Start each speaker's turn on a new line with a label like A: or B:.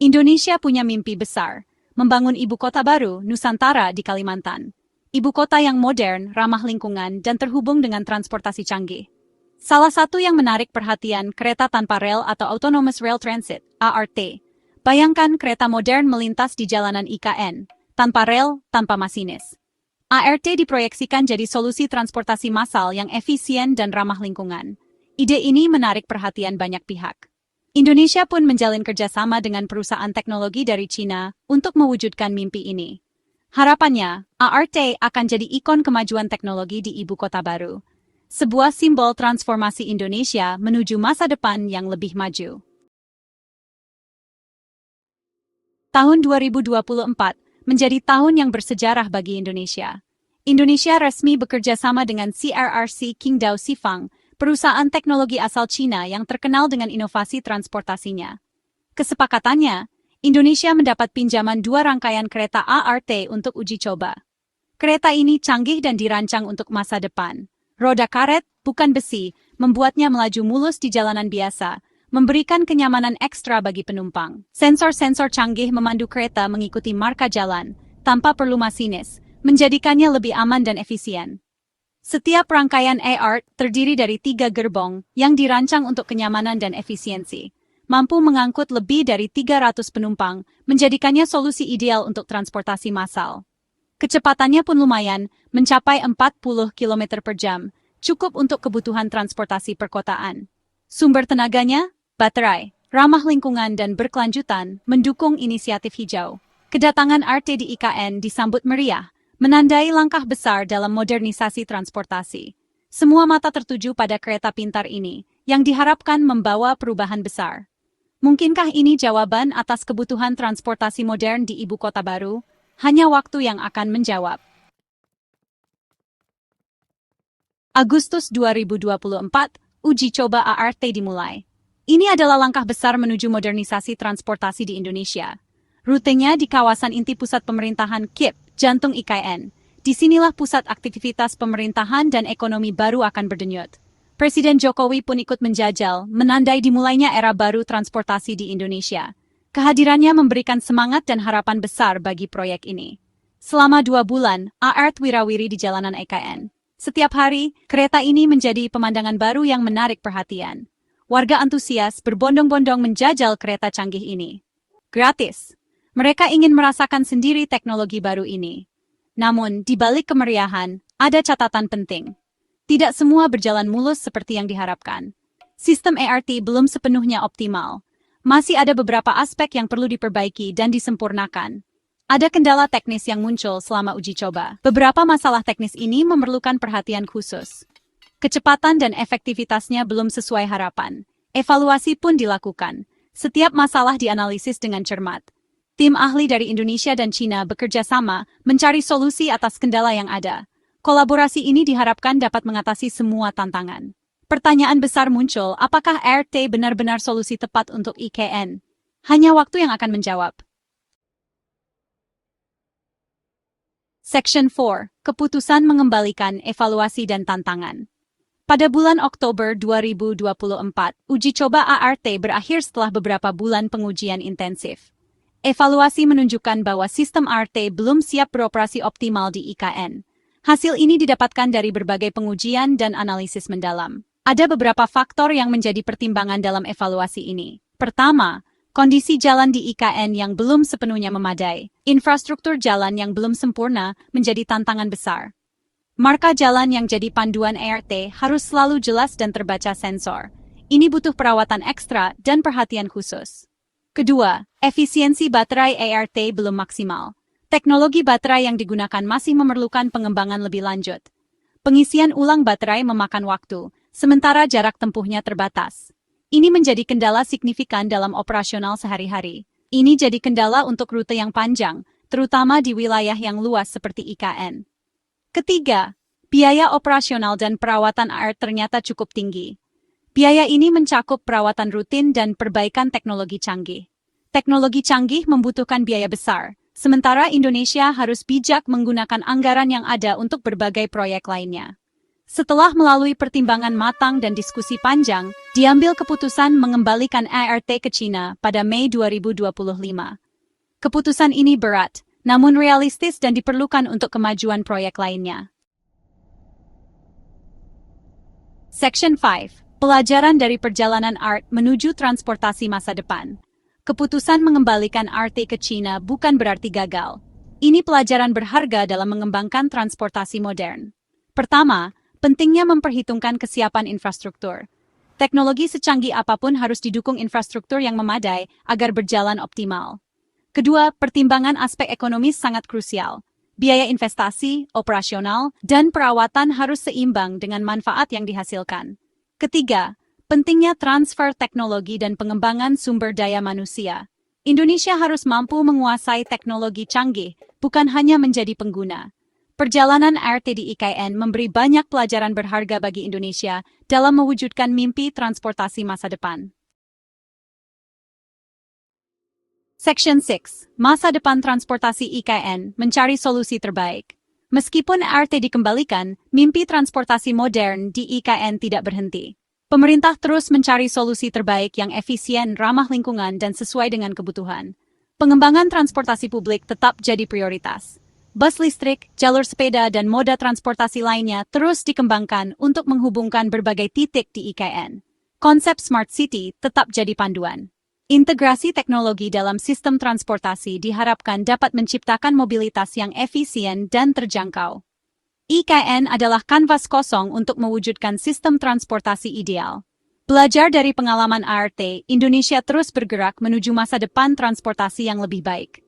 A: Indonesia punya mimpi besar, membangun ibu kota baru, Nusantara di Kalimantan. Ibu kota yang modern, ramah lingkungan, dan terhubung dengan transportasi canggih. Salah satu yang menarik perhatian kereta tanpa rel atau Autonomous Rail Transit, ART. Bayangkan kereta modern melintas di jalanan IKN, tanpa rel, tanpa masinis. ART diproyeksikan jadi solusi transportasi massal yang efisien dan ramah lingkungan. Ide ini menarik perhatian banyak pihak. Indonesia pun menjalin kerjasama dengan perusahaan teknologi dari Cina untuk mewujudkan mimpi ini. Harapannya, ART akan jadi ikon kemajuan teknologi di ibu kota baru. Sebuah simbol transformasi Indonesia menuju masa depan yang lebih maju. Tahun 2024 menjadi tahun yang bersejarah bagi Indonesia. Indonesia resmi bekerja sama dengan CRRC Qingdao Xifang, perusahaan teknologi asal Cina yang terkenal dengan inovasi transportasinya. Kesepakatannya, Indonesia mendapat pinjaman 2 rangkaian kereta ART untuk uji coba. Kereta ini canggih dan dirancang untuk masa depan. Roda karet, bukan besi, membuatnya melaju mulus di jalanan biasa, memberikan kenyamanan ekstra bagi penumpang. Sensor-sensor canggih memandu kereta mengikuti marka jalan, tanpa perlu masinis, menjadikannya lebih aman dan efisien. Setiap rangkaian ART terdiri dari 3 gerbong yang dirancang untuk kenyamanan dan efisiensi. Mampu mengangkut lebih dari 300 penumpang, menjadikannya solusi ideal untuk transportasi massal. Kecepatannya pun lumayan, mencapai 40 km per jam, cukup untuk kebutuhan transportasi perkotaan. Sumber tenaganya, baterai, ramah lingkungan dan berkelanjutan, mendukung inisiatif hijau. Kedatangan ART di IKN disambut meriah, menandai langkah besar dalam modernisasi transportasi. Semua mata tertuju pada kereta pintar ini, yang diharapkan membawa perubahan besar. Mungkinkah ini jawaban atas kebutuhan transportasi modern di ibu kota baru? Hanya waktu yang akan menjawab. Agustus 2024, uji coba ART dimulai. Ini adalah langkah besar menuju modernisasi transportasi di Indonesia. Rutenya di kawasan inti pusat pemerintahan KIP, jantung IKN. Disinilah pusat aktivitas pemerintahan dan ekonomi baru akan berdenyut. Presiden Jokowi pun ikut menjajal, menandai dimulainya era baru transportasi di Indonesia. Kehadirannya memberikan semangat dan harapan besar bagi proyek ini. Selama 2 bulan, ART wirawiri di jalanan IKN. Setiap hari, kereta ini menjadi pemandangan baru yang menarik perhatian. Warga antusias berbondong-bondong menjajal kereta canggih ini. Gratis. Mereka ingin merasakan sendiri teknologi baru ini. Namun, di balik kemeriahan, ada catatan penting. Tidak semua berjalan mulus seperti yang diharapkan. Sistem ART belum sepenuhnya optimal. Masih ada beberapa aspek yang perlu diperbaiki dan disempurnakan. Ada kendala teknis yang muncul selama uji coba. Beberapa masalah teknis ini memerlukan perhatian khusus. Kecepatan dan efektivitasnya belum sesuai harapan. Evaluasi pun dilakukan. Setiap masalah dianalisis dengan cermat. Tim ahli dari Indonesia dan Cina bekerja sama mencari solusi atas kendala yang ada. Kolaborasi ini diharapkan dapat mengatasi semua tantangan. Pertanyaan besar muncul, apakah ART benar-benar solusi tepat untuk IKN? Hanya waktu yang akan menjawab. Section 4. Keputusan mengembalikan evaluasi dan tantangan. Pada bulan Oktober 2024, uji coba ART berakhir setelah beberapa bulan pengujian intensif. Evaluasi menunjukkan bahwa sistem ART belum siap beroperasi optimal di IKN. Hasil ini didapatkan dari berbagai pengujian dan analisis mendalam. Ada beberapa faktor yang menjadi pertimbangan dalam evaluasi ini. Pertama, kondisi jalan di IKN yang belum sepenuhnya memadai. Infrastruktur jalan yang belum sempurna menjadi tantangan besar. Marka jalan yang jadi panduan ART harus selalu jelas dan terbaca sensor. Ini butuh perawatan ekstra dan perhatian khusus. Kedua, efisiensi baterai ART belum maksimal. Teknologi baterai yang digunakan masih memerlukan pengembangan lebih lanjut. Pengisian ulang baterai memakan waktu, sementara jarak tempuhnya terbatas. Ini menjadi kendala signifikan dalam operasional sehari-hari. Ini jadi kendala untuk rute yang panjang, terutama di wilayah yang luas seperti IKN. Ketiga, biaya operasional dan perawatan ART ternyata cukup tinggi. Biaya ini mencakup perawatan rutin dan perbaikan teknologi canggih. Teknologi canggih membutuhkan biaya besar, sementara Indonesia harus bijak menggunakan anggaran yang ada untuk berbagai proyek lainnya. Setelah melalui pertimbangan matang dan diskusi panjang, diambil keputusan mengembalikan ART ke China pada Mei 2025. Keputusan ini berat, namun realistis dan diperlukan untuk kemajuan proyek lainnya. Section 5. Pelajaran dari perjalanan ART menuju transportasi masa depan. Keputusan mengembalikan ART ke China bukan berarti gagal. Ini pelajaran berharga dalam mengembangkan transportasi modern. Pertama, pentingnya memperhitungkan kesiapan infrastruktur. Teknologi secanggih apapun harus didukung infrastruktur yang memadai agar berjalan optimal. Kedua, pertimbangan aspek ekonomis sangat krusial. Biaya investasi, operasional, dan perawatan harus seimbang dengan manfaat yang dihasilkan. Ketiga, pentingnya transfer teknologi dan pengembangan sumber daya manusia. Indonesia harus mampu menguasai teknologi canggih, bukan hanya menjadi pengguna. Perjalanan ART di IKN memberi banyak pelajaran berharga bagi Indonesia dalam mewujudkan mimpi transportasi masa depan. Section 6. Masa depan transportasi IKN mencari solusi terbaik. Meskipun ART dikembalikan, mimpi transportasi modern di IKN tidak berhenti. Pemerintah terus mencari solusi terbaik yang efisien, ramah lingkungan, dan sesuai dengan kebutuhan. Pengembangan transportasi publik tetap jadi prioritas. Bus listrik, jalur sepeda, dan moda transportasi lainnya terus dikembangkan untuk menghubungkan berbagai titik di IKN. Konsep Smart City tetap jadi panduan. Integrasi teknologi dalam sistem transportasi diharapkan dapat menciptakan mobilitas yang efisien dan terjangkau. IKN adalah kanvas kosong untuk mewujudkan sistem transportasi ideal. Belajar dari pengalaman ART, Indonesia terus bergerak menuju masa depan transportasi yang lebih baik.